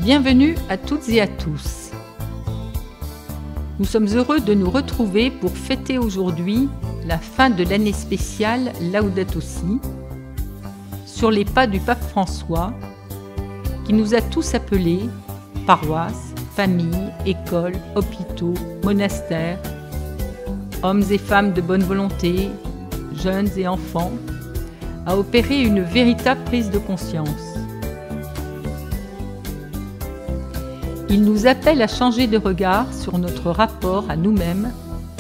Bienvenue à toutes et à tous. Nous sommes heureux de nous retrouver pour fêter aujourd'hui la fin de l'année spéciale Laudato Si, sur les pas du pape François, qui nous a tous appelés, paroisses, familles, écoles, hôpitaux, monastères, hommes et femmes de bonne volonté, jeunes et enfants, à opérer une véritable prise de conscience. Il nous appelle à changer de regard sur notre rapport à nous-mêmes,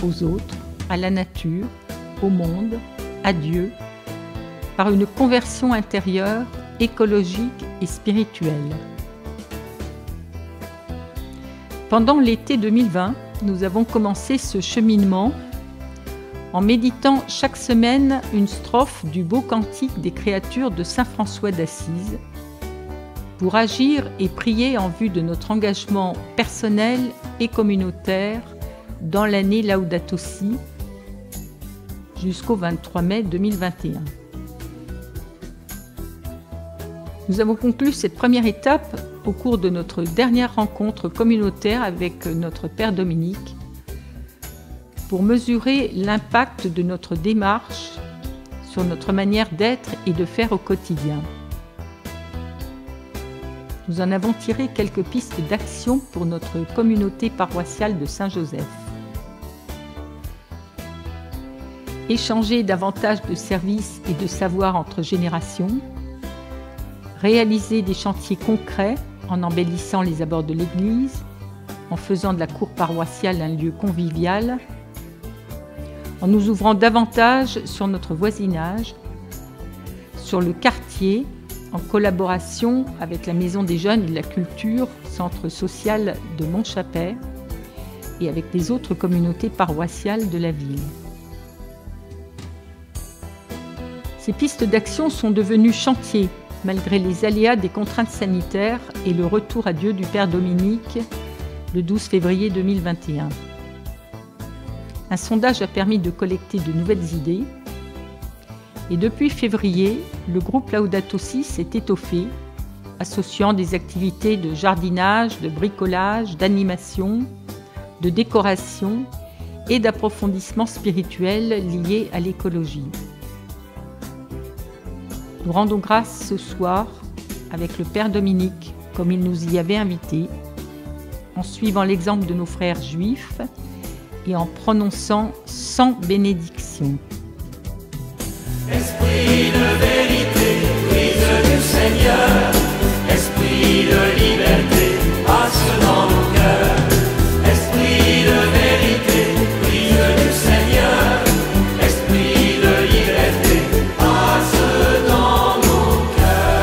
aux autres, à la nature, au monde, à Dieu, par une conversion intérieure, écologique et spirituelle. Pendant l'été 2020, nous avons commencé ce cheminement en méditant chaque semaine une strophe du beau cantique des créatures de saint François d'Assise, pour agir et prier en vue de notre engagement personnel et communautaire dans l'année Laudato Si jusqu'au 23 mai 2021. Nous avons conclu cette première étape au cours de notre dernière rencontre communautaire avec notre Père Dominique pour mesurer l'impact de notre démarche sur notre manière d'être et de faire au quotidien. Nous en avons tiré quelques pistes d'action pour notre communauté paroissiale de Saint-Joseph. Échanger davantage de services et de savoirs entre générations, réaliser des chantiers concrets en embellissant les abords de l'église, en faisant de la cour paroissiale un lieu convivial, en nous ouvrant davantage sur notre voisinage, sur le quartier, en collaboration avec la Maison des Jeunes et de la Culture, centre social de Montchapet, et avec les autres communautés paroissiales de la ville. Ces pistes d'action sont devenues chantiers, malgré les aléas des contraintes sanitaires et le retour à Dieu du Père Dominique le 12 février 2021. Un sondage a permis de collecter de nouvelles idées, et depuis février, le groupe Laudato Si s'est étoffé, associant des activités de jardinage, de bricolage, d'animation, de décoration et d'approfondissement spirituel liés à l'écologie. Nous rendons grâce ce soir avec le Père Dominique, comme il nous y avait invités, en suivant l'exemple de nos frères juifs et en prononçant 100 bénédictions. Esprit de vérité, brise du Seigneur, esprit de liberté, passe dans nos cœurs. Esprit de vérité, brise du Seigneur, esprit de liberté, passe dans nos cœurs.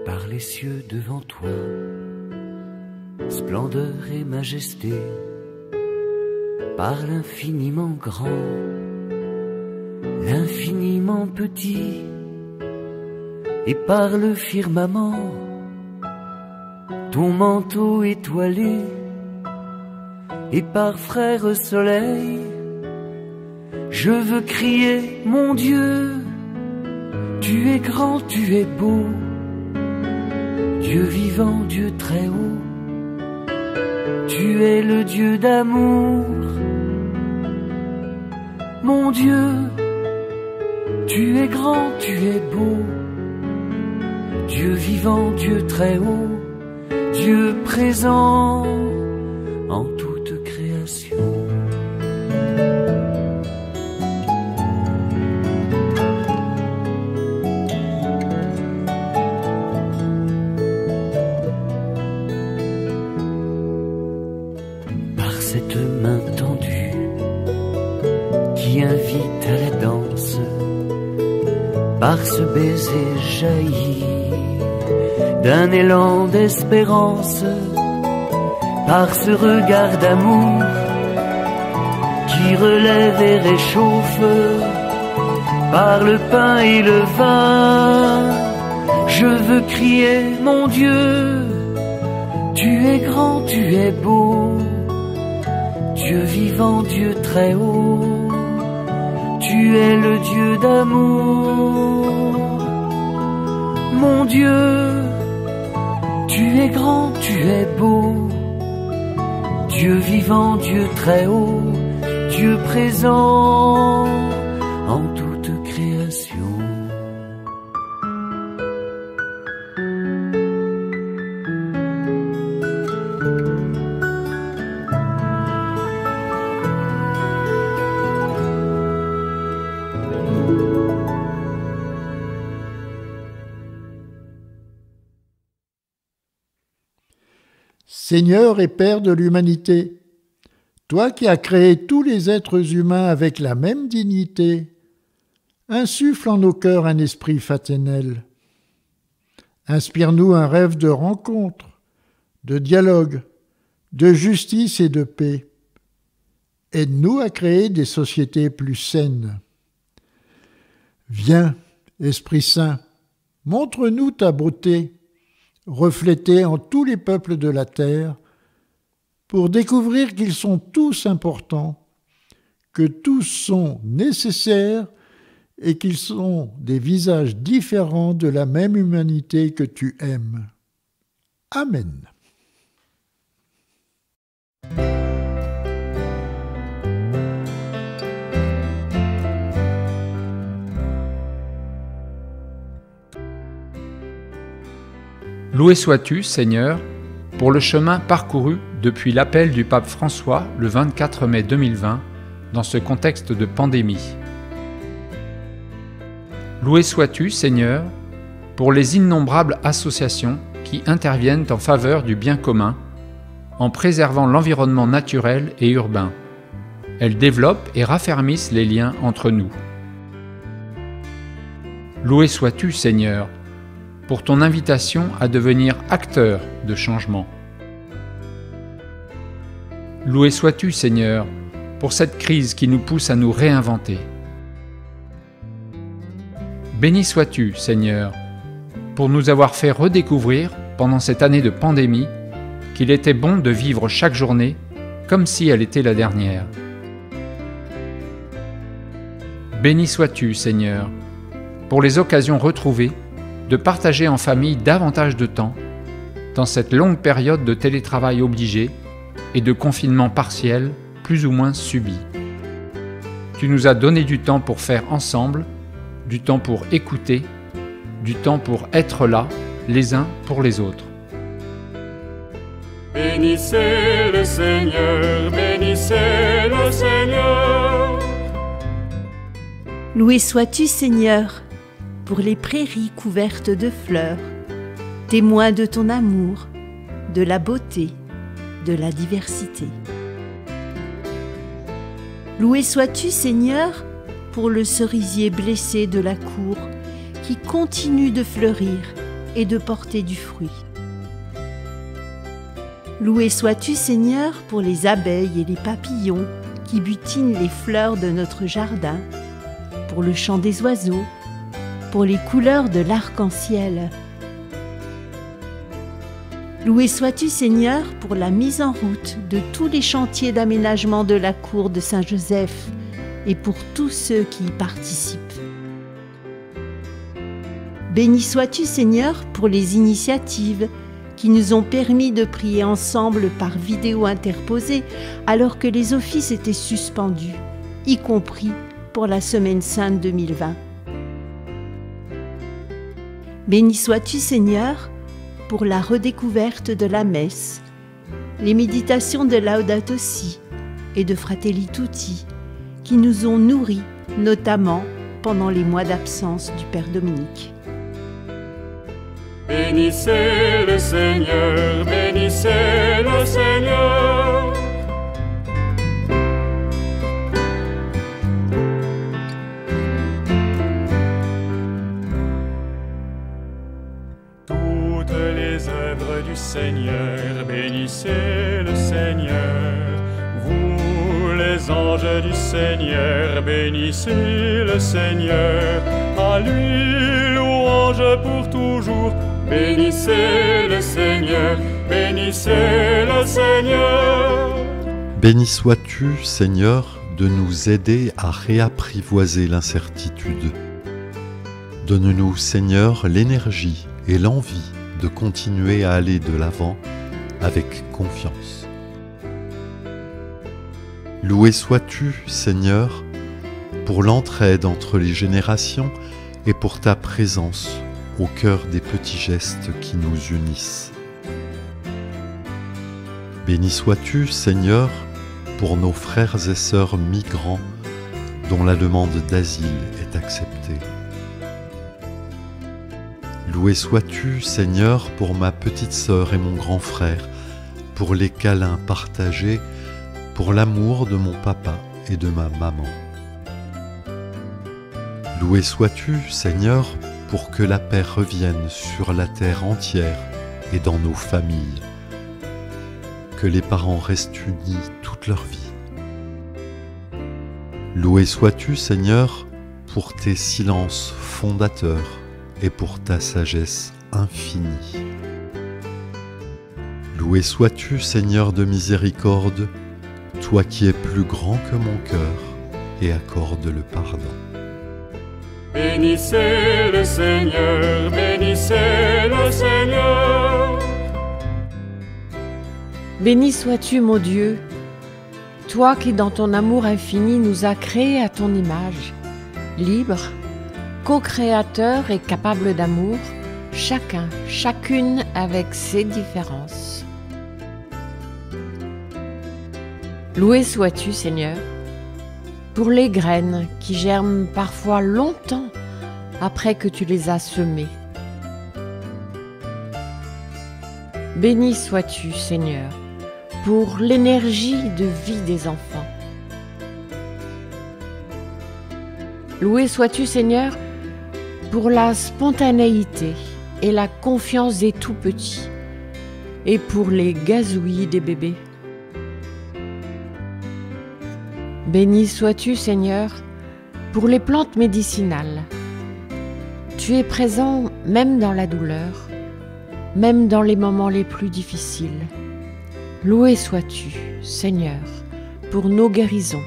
Par les cieux devant toi, splendeur et majesté, par l'infiniment grand, l'infiniment petit, et par le firmament, ton manteau étoilé, et par frère soleil, je veux crier, mon Dieu, tu es grand, tu es beau, Dieu vivant, Dieu très haut, tu es le Dieu d'amour. Mon Dieu, tu es grand, tu es beau, Dieu vivant, Dieu très haut, Dieu présent en toute création. Cette main tendue qui invite à la danse, par ce baiser jailli d'un élan d'espérance, par ce regard d'amour qui relève et réchauffe, par le pain et le vin. Je veux crier, mon Dieu, tu es grand, tu es beau, Dieu vivant, Dieu très haut, tu es le Dieu d'amour. Mon Dieu, tu es grand, tu es beau, Dieu vivant, Dieu très haut, Dieu présent en toute création. Seigneur et Père de l'humanité, toi qui as créé tous les êtres humains avec la même dignité, insuffle en nos cœurs un esprit fraternel. Inspire-nous un rêve de rencontre, de dialogue, de justice et de paix. Aide-nous à créer des sociétés plus saines. Viens, Esprit Saint, montre-nous ta beauté, reflétée en tous les peuples de la terre, pour découvrir qu'ils sont tous importants, que tous sont nécessaires et qu'ils sont des visages différents de la même humanité que tu aimes. Amen. Loué sois-tu, Seigneur, pour le chemin parcouru depuis l'appel du pape François le 24 mai 2020 dans ce contexte de pandémie. Loué sois-tu, Seigneur, pour les innombrables associations qui interviennent en faveur du bien commun en préservant l'environnement naturel et urbain. Elles développent et raffermissent les liens entre nous. Loué sois-tu, Seigneur, pour ton invitation à devenir acteur de changement. Loué sois-tu, Seigneur, pour cette crise qui nous pousse à nous réinventer. Béni sois-tu, Seigneur, pour nous avoir fait redécouvrir, pendant cette année de pandémie, qu'il était bon de vivre chaque journée comme si elle était la dernière. Béni sois-tu, Seigneur, pour les occasions retrouvées de partager en famille davantage de temps dans cette longue période de télétravail obligé et de confinement partiel plus ou moins subi. Tu nous as donné du temps pour faire ensemble, du temps pour écouter, du temps pour être là, les uns pour les autres. Bénissez le Seigneur, bénissez le Seigneur. Loué sois-tu, Seigneur, pour les prairies couvertes de fleurs, témoins de ton amour, de la beauté, de la diversité. Loué sois-tu, Seigneur, pour le cerisier blessé de la cour qui continue de fleurir et de porter du fruit. Loué sois-tu, Seigneur, pour les abeilles et les papillons qui butinent les fleurs de notre jardin, pour le chant des oiseaux, pour les couleurs de l'arc-en-ciel. Loué sois-tu, Seigneur, pour la mise en route de tous les chantiers d'aménagement de la cour de Saint-Joseph et pour tous ceux qui y participent. Béni sois-tu, Seigneur, pour les initiatives qui nous ont permis de prier ensemble par vidéo interposée alors que les offices étaient suspendus, y compris pour la Semaine Sainte 2020. Béni sois-tu, Seigneur, pour la redécouverte de la messe, les méditations de Laudato Si et de Fratelli Tutti qui nous ont nourris, notamment pendant les mois d'absence du Père Dominique. Bénissez le Seigneur, bénissez le Seigneur. Toutes les œuvres du du Seigneur, bénissez le Seigneur. Vous les anges du Seigneur, bénissez le Seigneur. À lui louange pour toujours, bénissez le Seigneur, bénissez le Seigneur. Béni sois-tu, Seigneur, de nous aider à réapprivoiser l'incertitude. Donne-nous, Seigneur, l'énergie et l'envie de continuer à aller de l'avant avec confiance. Loué sois-tu, Seigneur, pour l'entraide entre les générations et pour ta présence au cœur des petits gestes qui nous unissent. Béni sois-tu, Seigneur, pour nos frères et sœurs migrants dont la demande d'asile est acceptée. Loué sois-tu, Seigneur, pour ma petite sœur et mon grand frère, pour les câlins partagés, pour l'amour de mon papa et de ma maman. Loué sois-tu, Seigneur, pour que la paix revienne sur la terre entière et dans nos familles. Que les parents restent unis toute leur vie. Loué sois-tu, Seigneur, pour tes silences fondateurs et pour ta sagesse infinie. Loué sois-tu, Seigneur de miséricorde, toi qui es plus grand que mon cœur et accorde le pardon. Bénissez le Seigneur, bénissez le Seigneur. Béni sois-tu, mon Dieu, toi qui dans ton amour infini nous as créés à ton image, libres, co-créateurs et capables d'amour, chacun, chacune avec ses différences. Loué sois-tu, Seigneur, pour les graines qui germent parfois longtemps après que tu les as semées. Béni sois-tu, Seigneur, pour l'énergie de vie des enfants. Loué sois-tu, Seigneur, pour la spontanéité et la confiance des tout-petits, et pour les gazouillis des bébés. Béni sois-tu, Seigneur, pour les plantes médicinales. Tu es présent même dans la douleur, même dans les moments les plus difficiles. Loué sois-tu, Seigneur, pour nos guérisons.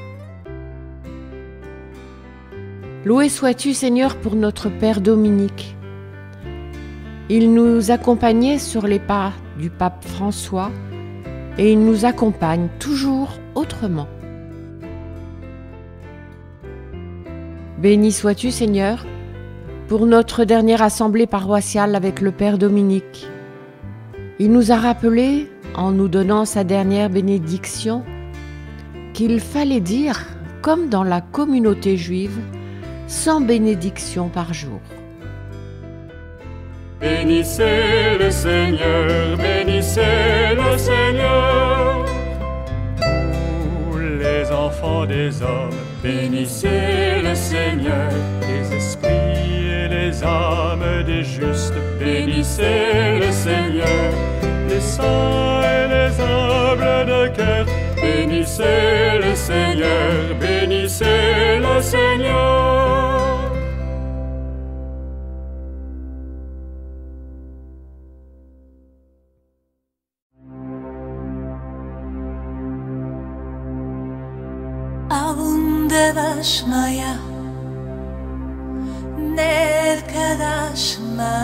Loué sois-tu, Seigneur, pour notre Père Dominique. Il nous accompagnait sur les pas du pape François et il nous accompagne toujours autrement. Béni sois-tu, Seigneur, pour notre dernière assemblée paroissiale avec le Père Dominique. Il nous a rappelé, en nous donnant sa dernière bénédiction, qu'il fallait dire, comme dans la communauté juive, 100 bénédictions par jour. Bénissez le Seigneur, bénissez le Seigneur. Vous les enfants des hommes, bénissez le Seigneur. Les esprits et les âmes des justes, bénissez le Seigneur. Les saints et les humbles de cœur, bénissez le Seigneur, bénissez le Seigneur. Avundevashmaya Nevkadashma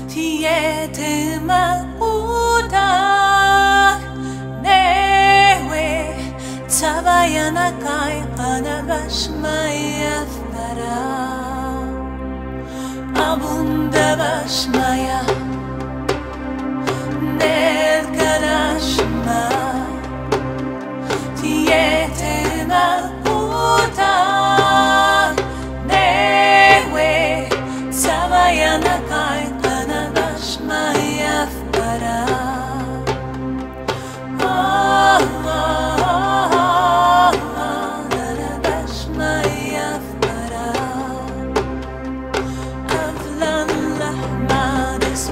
Tietema Udak Newe Tzavayanakai Anavashmaya Fara Avundevashmaya Nevkadashma Tietema Utak Newe Tzavayanakai Anavashmaya Fara Avlan lahmades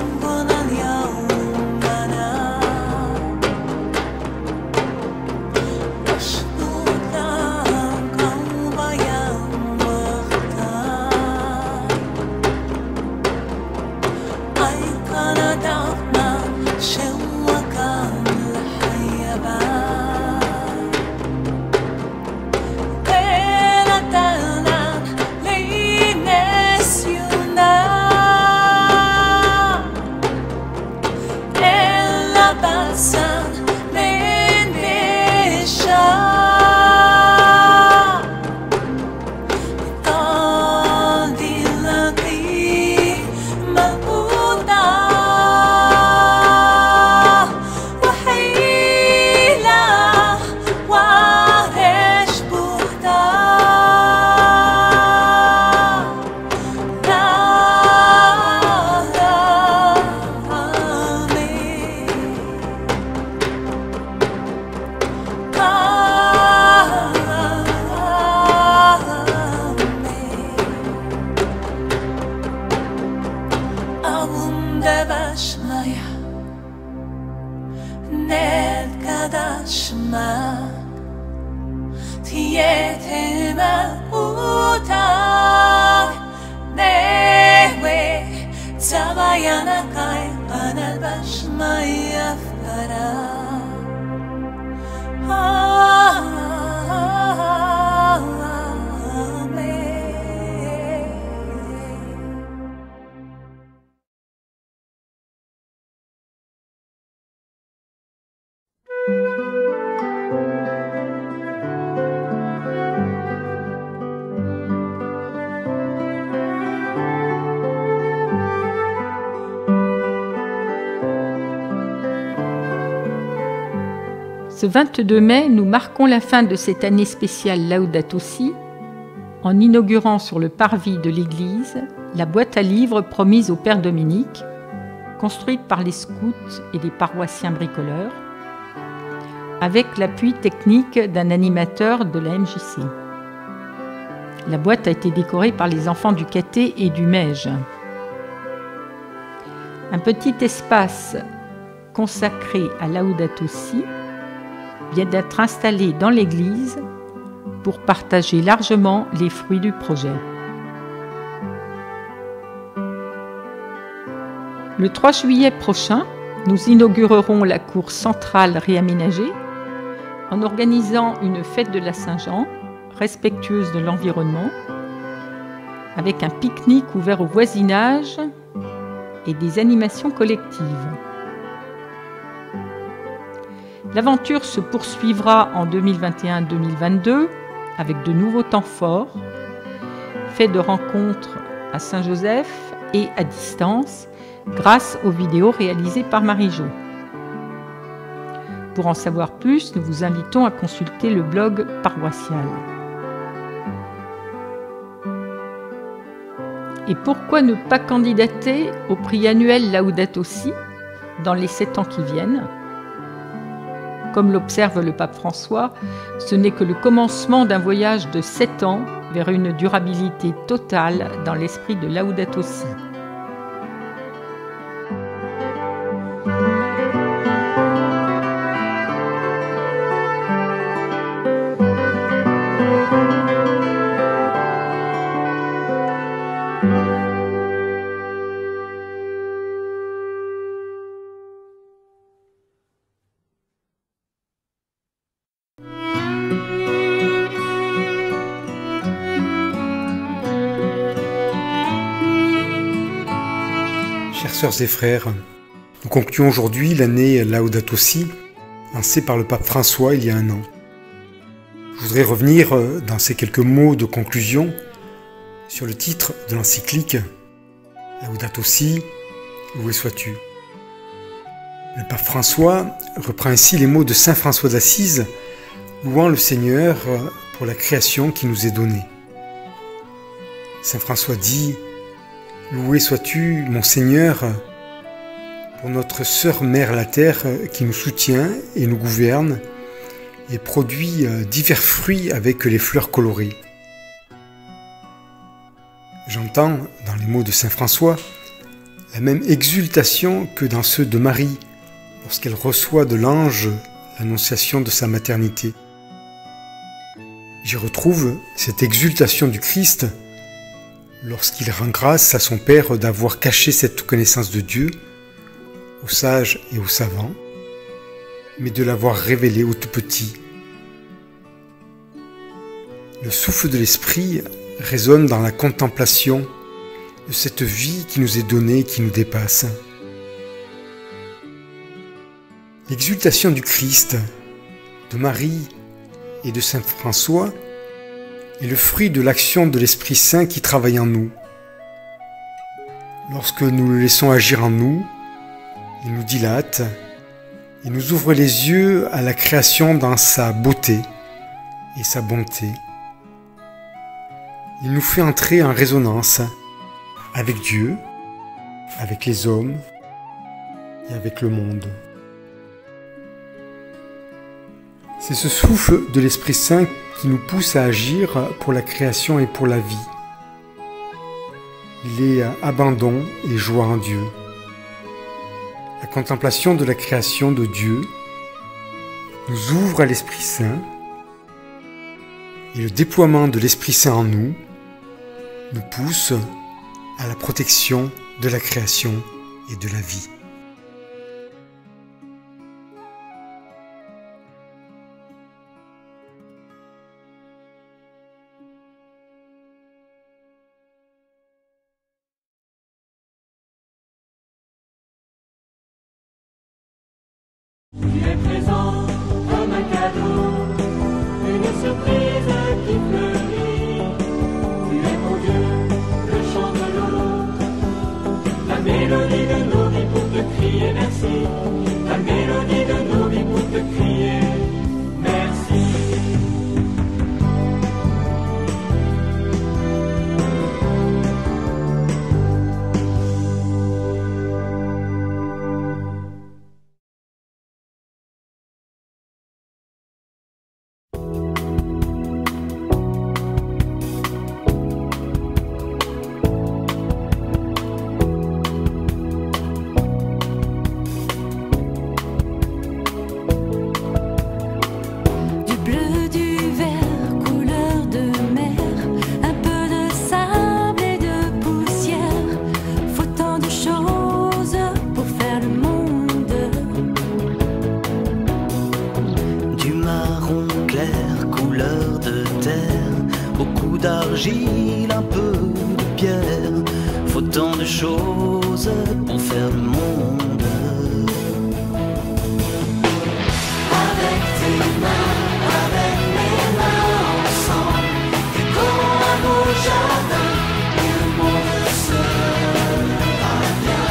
Ce 22 mai, nous marquons la fin de cette année spéciale Laudato Si en inaugurant sur le parvis de l'église la boîte à livres promise au Père Dominique, construite par les scouts et les paroissiens bricoleurs, avec l'appui technique d'un animateur de la MJC. La boîte a été décorée par les enfants du Caté et du Mège. Un petit espace consacré à Laudato Si vient d'être installé dans l'église pour partager largement les fruits du projet. Le 3 juillet prochain, nous inaugurerons la cour centrale réaménagée en organisant une fête de la Saint-Jean respectueuse de l'environnement, avec un pique-nique ouvert au voisinage et des animations collectives. L'aventure se poursuivra en 2021-2022 avec de nouveaux temps forts, faits de rencontres à Saint-Joseph et à distance grâce aux vidéos réalisées par Marie-Jo. Pour en savoir plus, nous vous invitons à consulter le blog paroissial. Et pourquoi ne pas candidater au prix annuel Laudato Si dans les 7 ans qui viennent ? Comme l'observe le pape François, ce n'est que le commencement d'un voyage de 7 ans vers une durabilité totale dans l'esprit de Laudato Si. Chères sœurs et frères, nous concluons aujourd'hui l'année Laudato Si, lancée par le pape François il y a un an. Je voudrais revenir dans ces quelques mots de conclusion sur le titre de l'encyclique Laudato Si, loué sois-tu. Le pape François reprend ainsi les mots de saint François d'Assise, louant le Seigneur pour la création qui nous est donnée. Saint François dit: loué sois-tu, mon Seigneur, pour notre sœur mère la terre qui nous soutient et nous gouverne et produit divers fruits avec les fleurs colorées. J'entends dans les mots de saint François la même exultation que dans ceux de Marie lorsqu'elle reçoit de l'ange l'annonciation de sa maternité. J'y retrouve cette exultation du Christ lorsqu'il rend grâce à son Père d'avoir caché cette connaissance de Dieu aux sages et aux savants, mais de l'avoir révélée aux tout petits. Le souffle de l'Esprit résonne dans la contemplation de cette vie qui nous est donnée et qui nous dépasse. L'exultation du Christ, de Marie et de saint François est le fruit de l'action de l'Esprit Saint qui travaille en nous. Lorsque nous le laissons agir en nous, il nous dilate et nous ouvre les yeux à la création dans sa beauté et sa bonté. Il nous fait entrer en résonance avec Dieu, avec les hommes et avec le monde. C'est ce souffle de l'Esprit Saint qui nous pousse à agir pour la création et pour la vie. Il est abandon et joie en Dieu. La contemplation de la création de Dieu nous ouvre à l'Esprit Saint et le déploiement de l'Esprit Saint en nous nous pousse à la protection de la création et de la vie. Tu es présent. surprise qui fleurit. Tu es mon Dieu, le chant de l'eau, la mélodie de nos vies pour te crier merci, la mélodie de nos vies pour te crier merci. D'argile, un peu de pierre, faut tant de choses pour faire le monde. Avec tes mains, avec mes mains ensemble, décorons un beau jardin et le monde sera bien.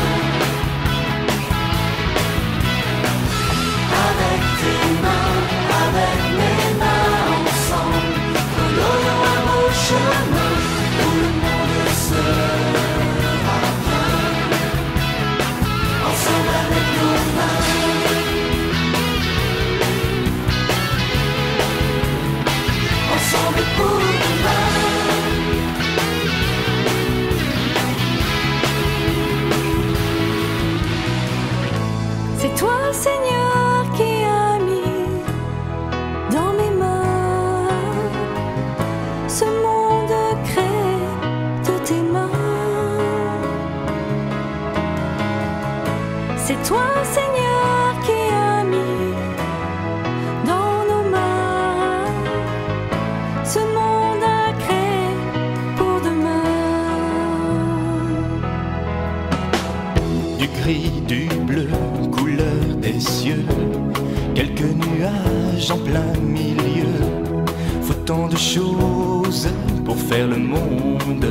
Avec tes mains, avec mes mains ensemble, colorions un beau chemin où le monde sera bien. Ensemble avec nos mains. Ensemble pour demain. C'est toi, Seigneur, qui as mis dans mes mains ce monde créé de tes mains. C'est toi, Seigneur, qui as mis dans nos mains ce monde à créer pour demain. Du gris, du bleu, couleur des cieux, quelques nuages en plein milieu, faut tant de choses pour faire le monde.